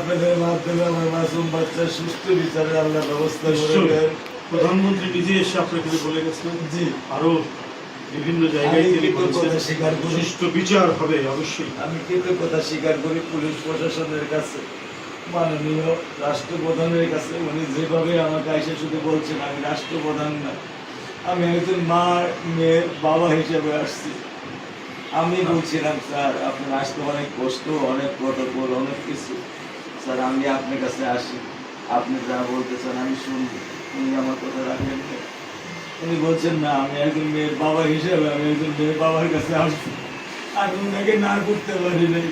আপনাদের মাধ্যমে আমার মাসুম বাচ্চার সুস্থ বিচারের আল্লাহ ব্যবস্থা করে দেন। প্রধানমন্ত্রী নিজে এসে আপনাকে বলে গেছেন জি, আরো বিভিন্ন জায়গায় আমি তিনি কৃতজ্ঞতা বলেছেন স্বীকার করি। সুষ্ঠু বিচার হবে অবশ্যই। আমি কৃতজ্ঞতা স্বীকার করি পুলিশ প্রশাসনের কাছে, মাননীয় রাষ্ট্রপ্রধানের কাছে। উনি যেভাবে আমাকে এসে শুধু বলছেন, আমি রাষ্ট্রপ্রধান না, আমি একজন মা মেয়ের বাবা হিসেবে আসছি। আমি বলছিলাম স্যার আপনার আসতে অনেক কষ্ট, অনেক প্রটোকল, অনেক কিছু, স্যার আমি আপনার কাছে আসি, আপনি যা বলতেছেন আমি শুনবো। উনি আমার কথা রাখেন না। উনি বলছেন না, আমি একজন মেয়ের বাবা হিসেবে আমি একজন মেয়ের বাবার কাছে আসছি। আমি ওনাকে না করতে পারি নাই।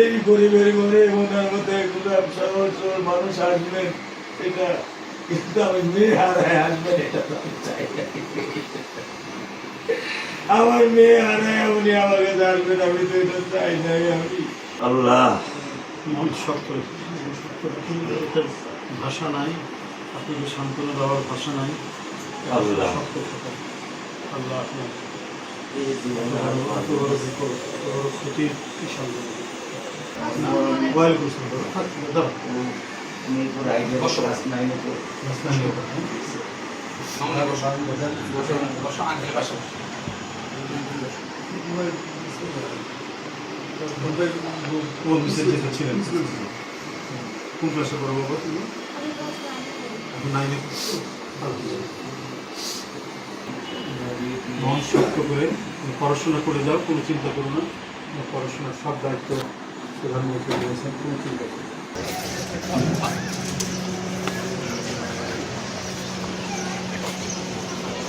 এই গরিবের ঘরে ওনার মধ্যে এগুলো সরল সরল মানুষ আসবেন, এটা কিন্তু আমি মেয়ে হারায় আসবেন এটা তো আমি চাই না। আমার মেয়ে হারায় উনি আমার কাছে আসবেন, আমি তো এটা চাই নাই। আমি আল্লাহ মন শক্ত এটার ভাষা নাই, আপনাকে সান্ত্বনা দেওয়ার ভাষা নাই। আল্লাহ। শক্ত থাকা আল্লাহ আপনার এই জীবনে এত বড় বিপদ, এত বড় ক্ষতির কি সামনে মোবাইল করছেন দাদা মিরপুর আইডিয়া ক্লাস 9 এ কোন বিষয়ে যেতে ছিলেন, কোন ক্লাসে পড়বো এখন 9 মন শক্ত করে পড়াশোনা করে যাও, কোনো চিন্তা করো না। পড়াশোনার সব দায়িত্ব প্রধানমন্ত্রী দিয়েছেন, কোনো চিন্তা করো না।